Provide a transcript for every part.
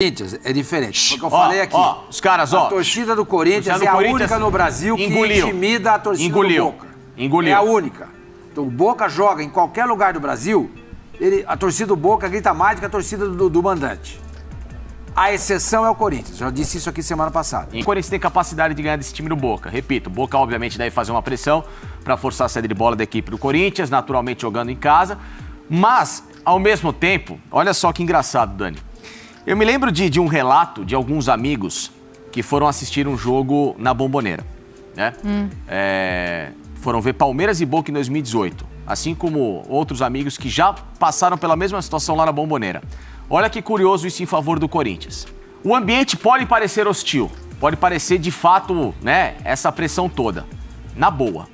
Corinthians é diferente. Porque eu falei aqui. Os caras, a torcida do Corinthians é a única no Brasil que intimida a torcida do Boca. Engoliu. É a única. Então o Boca joga em qualquer lugar do Brasil, a torcida do Boca grita mais do que a torcida do mandante. A exceção é o Corinthians. Já disse isso aqui semana passada. E o Corinthians tem capacidade de ganhar desse time do Boca. Repito, o Boca obviamente deve fazer uma pressão para forçar a saída de bola da equipe do Corinthians, naturalmente jogando em casa. Mas, ao mesmo tempo, olha só que engraçado, Dani. Eu me lembro de um relato de alguns amigos que foram assistir um jogo na Bombonera, né? Foram ver Palmeiras e Boca em 2018, assim como outros amigos que já passaram pela mesma situação lá na Bombonera. Olha que curioso isso em favor do Corinthians. O ambiente pode parecer hostil, pode parecer de fato, né, essa pressão toda, na boa.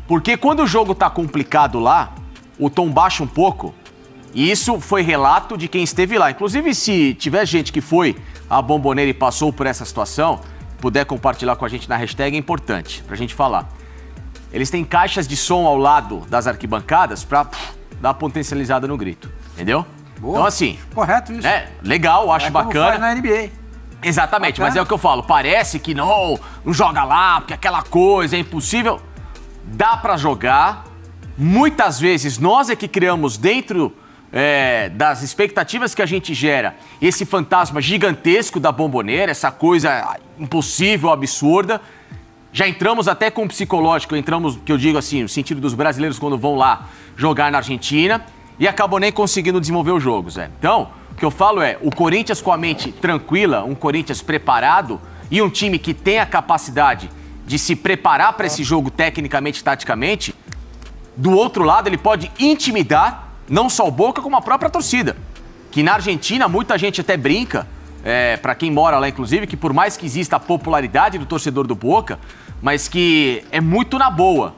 Porque quando o jogo tá complicado lá, o tom baixa um pouco. E isso foi relato de quem esteve lá. Inclusive, se tiver gente que foi à Bombonera e passou por essa situação, puder compartilhar com a gente na hashtag, é importante pra gente falar. Eles têm caixas de som ao lado das arquibancadas pra dar potencializada no grito, entendeu? Boa. Então, assim... Correto isso. Legal, acho bacana. Como faz na NBA. Exatamente, bacana. Mas é o que eu falo. Parece que não joga lá, porque aquela coisa é impossível. Dá pra jogar. Muitas vezes, nós é que criamos dentro... das expectativas que a gente gera, esse fantasma gigantesco da Bombonera, essa coisa impossível, absurda. Já entramos até com o psicológico, que eu digo assim, no sentido dos brasileiros quando vão lá jogar na Argentina e acabam nem conseguindo desenvolver os jogos. Então, o que eu falo é, o Corinthians com a mente tranquila, um Corinthians preparado e um time que tem a capacidade de se preparar para esse jogo tecnicamente, taticamente, do outro lado ele pode intimidar não só o Boca, como a própria torcida. Que na Argentina, muita gente até brinca, pra quem mora lá inclusive, que por mais que exista a popularidade do torcedor do Boca, mas que é muito na boa.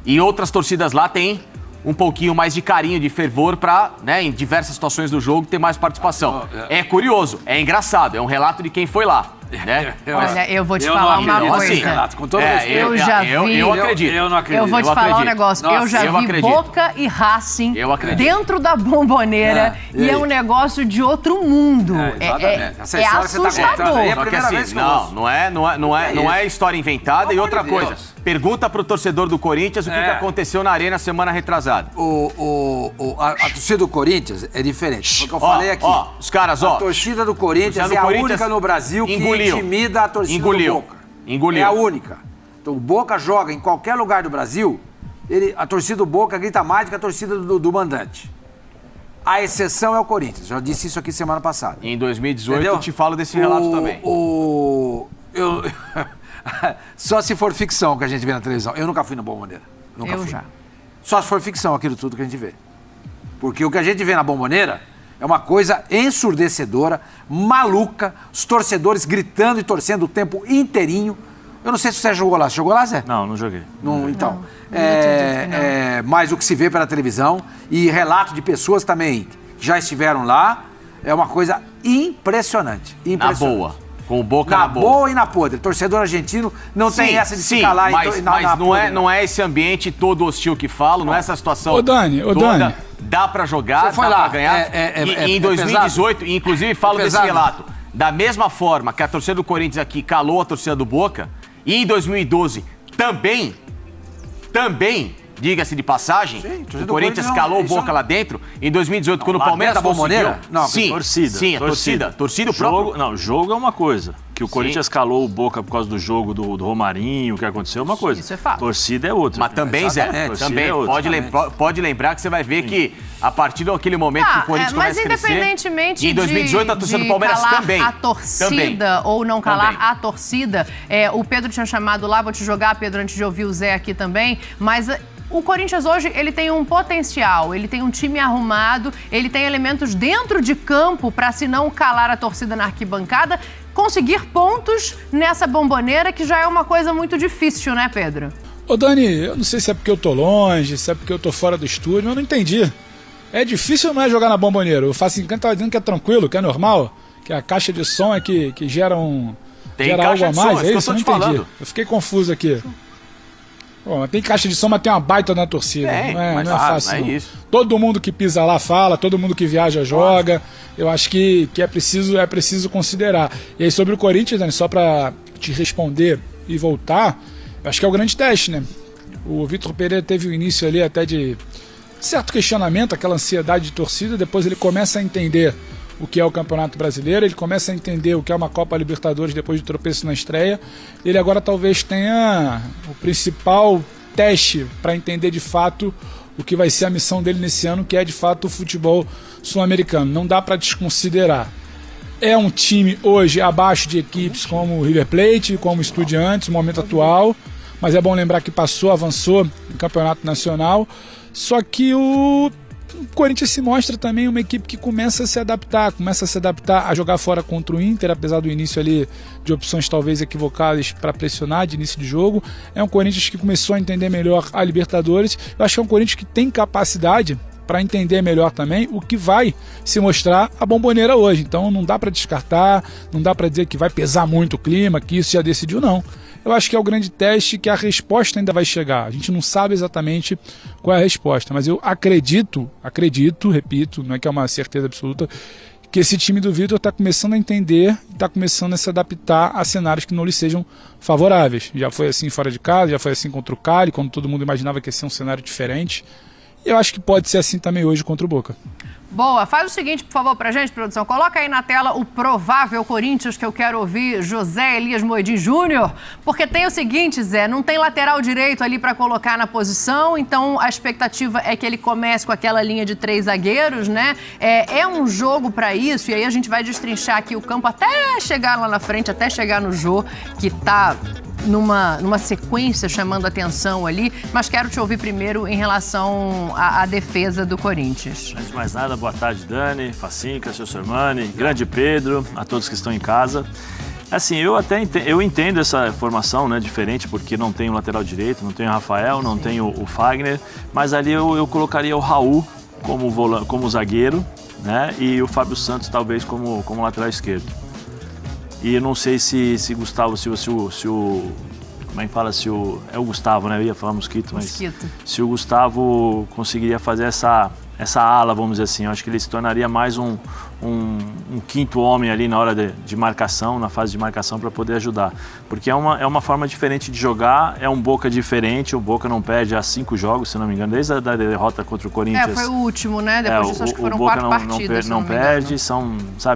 E outras torcidas lá têm um pouquinho mais de carinho, de fervor pra, né, em diversas situações do jogo, ter mais participação. É curioso, é engraçado, é um relato de quem foi lá. Né? Olha, eu vou te falar uma coisa. Assim, Renato, com todo respeito. Eu já vi. Eu acredito. Eu não acredito. Eu vou te falar um negócio. Nossa, eu já vi Boca e Racing dentro da Bombonera e é um negócio de outro mundo. É assustador. Só que assim, não é história inventada. E outra coisa, pergunta pro torcedor do Corinthians o que aconteceu na Arena semana retrasada. A torcida do Corinthians é diferente. Porque eu falei aqui. Os caras, a torcida do Corinthians é a única no Brasil que intimida a torcida do Boca. É a única. Então o Boca joga em qualquer lugar do Brasil, a torcida do Boca grita mais do que a torcida do mandante. A exceção é o Corinthians. Já disse isso aqui semana passada. Em 2018 eu te falo desse relato também. Só se for ficção que a gente vê na televisão. Eu nunca fui na Bombonera. Nunca fui. Já. Só se for ficção aquilo tudo que a gente vê. Porque o que a gente vê na Bombonera é uma coisa ensurdecedora, maluca, os torcedores gritando e torcendo o tempo inteirinho. Eu não sei se você jogou lá. Você jogou lá, Zé? Não, não joguei. Então, mas o que se vê pela televisão e relato de pessoas também que já estiveram lá, é uma coisa impressionante. Na boa. Com o Boca na boa e na podre. Torcedor argentino não tem essa de ficar lá mas não é esse ambiente todo hostil que falo, não é essa situação. Ô, Dani. Dá pra jogar, dá pra ganhar. E em 2018, inclusive falo desse relato, da mesma forma que a torcida do Corinthians aqui calou a torcida do Boca, e em 2012 também, diga-se de passagem, o Corinthians calou o Boca lá dentro. Em 2018, quando o Palmeiras conseguiu... Sim, torcida. Torcida o próprio... Não, jogo é uma coisa. Que o Corinthians calou o Boca por causa do jogo do Romarinho, o que aconteceu é uma coisa. Isso é fato. Torcida é outra. Mas também, Zé, pode lembrar que você vai ver que a partir daquele momento que o Corinthians começa a crescer... Mas independentemente em 2018 a torcida do Palmeiras também. A torcida ou não calar a torcida. O Pedro tinha chamado lá, vou te jogar, Pedro, antes de ouvir o Zé aqui também, mas... O Corinthians hoje, ele tem um potencial, ele tem um time arrumado, ele tem elementos dentro de campo para, se não calar a torcida na arquibancada, conseguir pontos nessa Bombonera, que já é uma coisa muito difícil, né, Pedro? Ô, Dani, eu não sei se é porque eu tô longe, se é porque eu tô fora do estúdio, eu não entendi. É difícil ou não é jogar na Bombonera? O Facinho tava dizendo que é tranquilo, que é normal, que a caixa de som é que gera algo a mais, é isso? Eu não entendi. Eu fiquei confuso aqui. Pô, tem caixa de som, mas tem uma baita na torcida. Não é fácil. Não é isso. Todo mundo que pisa lá fala, todo mundo que viaja joga. Eu acho que é preciso considerar. E aí sobre o Corinthians, Dani, só para te responder e voltar, eu acho que é o grande teste, né? O Vitor Pereira teve o início ali até de certo questionamento, aquela ansiedade de torcida, depois ele começa a entender o que é o Campeonato Brasileiro, ele começa a entender o que é uma Copa Libertadores depois de tropeço na estreia. Ele agora talvez tenha o principal teste para entender de fato o que vai ser a missão dele nesse ano, que é de fato o futebol sul-americano. Não dá para desconsiderar. É um time hoje abaixo de equipes como o River Plate, como o Estudiantes, no momento atual, mas é bom lembrar que avançou no Campeonato Nacional. Só que o Corinthians se mostra também uma equipe que começa a se adaptar a jogar fora contra o Inter, apesar do início ali de opções talvez equivocadas para pressionar de início de jogo. É um Corinthians que começou a entender melhor a Libertadores. Eu acho que é um Corinthians que tem capacidade para entender melhor também o que vai se mostrar a Bombonera hoje. Então não dá para descartar, não dá para dizer que vai pesar muito o clima, que isso já decidiu, não. Eu acho que é o grande teste, que a resposta ainda vai chegar. A gente não sabe exatamente qual é a resposta, mas eu acredito, repito, não é que é uma certeza absoluta, que esse time do Vitor está começando a entender, está começando a se adaptar a cenários que não lhe sejam favoráveis. Já foi assim fora de casa, já foi assim contra o Cali, quando todo mundo imaginava que ia ser um cenário diferente. E eu acho que pode ser assim também hoje contra o Boca. Boa, faz o seguinte, por favor, pra gente, produção. Coloca aí na tela o provável Corinthians, que eu quero ouvir José Elias Moedim Júnior, porque tem o seguinte, Zé, não tem lateral direito ali para colocar na posição, então a expectativa é que ele comece com aquela linha de 3 zagueiros, né? É um jogo para isso, e aí a gente vai destrinchar aqui o campo até chegar lá na frente, até chegar no Jô, que tá numa sequência chamando atenção ali, mas quero te ouvir primeiro em relação à defesa do Corinthians. Antes de mais nada, boa tarde, Dani, Facinca, seu Sormani, grande Pedro, a todos que estão em casa. Assim, eu entendo essa formação, né, diferente, porque não tem o lateral direito, não tem o Rafael, não tem o Fagner, mas ali eu colocaria o Raul como zagueiro, né, e o Fábio Santos talvez como lateral esquerdo. E eu não sei se Gustavo, como é que fala, é o Gustavo, né? Eu ia falar Mosquito, mas se o Gustavo conseguiria fazer essa ala, vamos dizer assim, eu acho que ele se tornaria mais um quinto homem ali na hora de marcação, na fase de marcação, para poder ajudar. Porque é uma forma diferente de jogar, é um Boca diferente, o Boca não perde há 5 jogos, se não me engano, desde a derrota contra o Corinthians. Foi o último, né? Depois disso acho que foram 4 partidas. Não perde,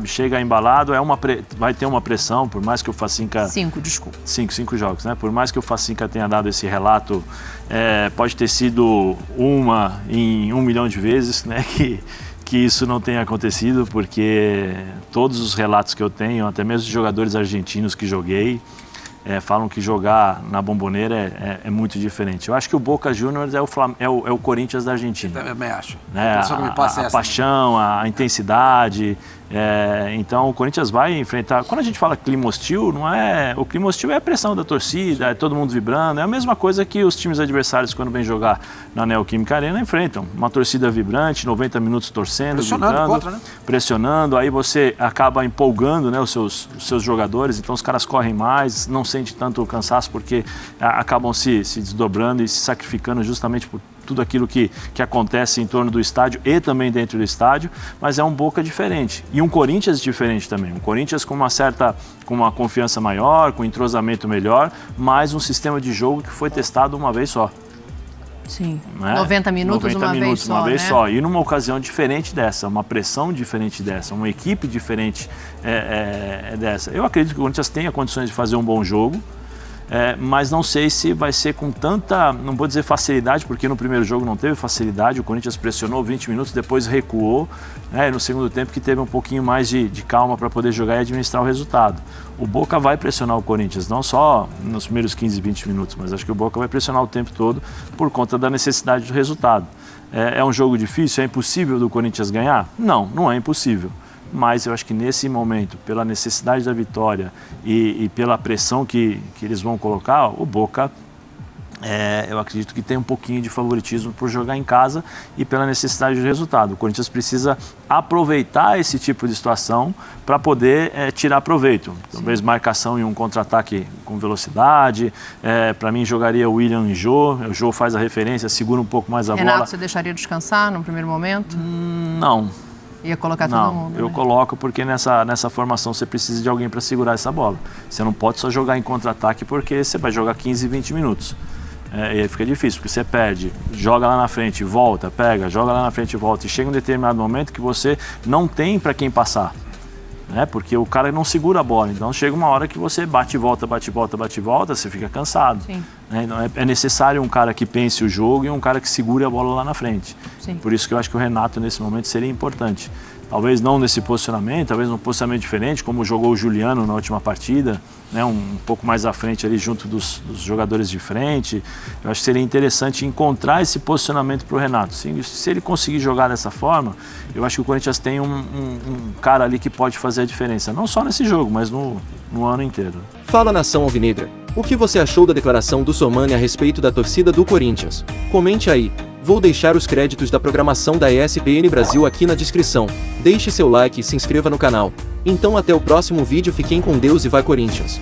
chega embalado, vai ter uma pressão, por mais que o Facinca... 5 jogos, né? Por mais que o Facinca tenha dado esse relato, pode ter sido uma em 1 milhão de vezes, né? Que isso não tenha acontecido, porque todos os relatos que eu tenho, até mesmo de jogadores argentinos que joguei, falam que jogar na Bombonera é muito diferente. Eu acho que o Boca Juniors é o Corinthians da Argentina. Eu também acho. Né? A paixão, a intensidade. Então o Corinthians vai enfrentar... Quando a gente fala clima hostil, o clima hostil é a pressão da torcida, é todo mundo vibrando. É a mesma coisa que os times adversários, quando vêm jogar na Neoquímica Arena, enfrentam. Uma torcida vibrante, 90 minutos torcendo, vibrando, pressionando. Aí você acaba empolgando, né, os seus jogadores. Então os caras correm mais, não sente tanto o cansaço, porque acabam se desdobrando e se sacrificando justamente por tudo aquilo que acontece em torno do estádio e também dentro do estádio, mas é um Boca diferente. E um Corinthians diferente também. Um Corinthians com uma confiança maior, com um entrosamento melhor, mas um sistema de jogo que foi testado uma vez só. Sim, né? 90 minutos uma vez só. E numa ocasião diferente dessa, uma pressão diferente dessa, uma equipe diferente dessa. Eu acredito que o Corinthians tenha condições de fazer um bom jogo, mas não sei se vai ser com tanta, não vou dizer facilidade, porque no primeiro jogo não teve facilidade, o Corinthians pressionou 20 minutos, depois recuou, né, no segundo tempo que teve um pouquinho mais de calma para poder jogar e administrar o resultado. O Boca vai pressionar o Corinthians, não só nos primeiros 15, 20 minutos, mas acho que o Boca vai pressionar o tempo todo por conta da necessidade do resultado. É um jogo difícil? É impossível do Corinthians ganhar? Não é impossível. Mas eu acho que nesse momento, pela necessidade da vitória e pela pressão que eles vão colocar, o Boca eu acredito que tem um pouquinho de favoritismo por jogar em casa e pela necessidade de resultado. O Corinthians precisa aproveitar esse tipo de situação para poder tirar proveito. Talvez marcação em um contra-ataque com velocidade. Para mim, jogaria o William e Jô. O Jô faz a referência, segura um pouco mais a bola. Renato, você deixaria descansar no primeiro momento? Não. Ia colocar todo mundo? Eu coloco porque nessa formação você precisa de alguém para segurar essa bola. Você não pode só jogar em contra-ataque porque você vai jogar 15, 20 minutos. E aí fica difícil, porque você perde, joga lá na frente, volta, pega, joga lá na frente e volta. E chega um determinado momento que você não tem para quem passar, né? Porque o cara não segura a bola. Então chega uma hora que você bate e volta, bate e volta, bate e volta, você fica cansado. Né? Então é necessário um cara que pense o jogo e um cara que segure a bola lá na frente. Sim. Por isso que eu acho que o Renato nesse momento seria importante. Talvez não nesse posicionamento, talvez num posicionamento diferente, como jogou o Juliano na última partida, né? Um pouco mais à frente ali junto dos jogadores de frente. Eu acho que seria interessante encontrar esse posicionamento para o Renato. Se ele conseguir jogar dessa forma, eu acho que o Corinthians tem um cara ali que pode fazer a diferença, não só nesse jogo, mas no ano inteiro. Fala, nação alvinegra. O que você achou da declaração do Sormani a respeito da torcida do Corinthians? Comente aí. Vou deixar os créditos da programação da ESPN Brasil aqui na descrição. Deixe seu like e se inscreva no canal. Então até o próximo vídeo, fiquem com Deus e vai Corinthians!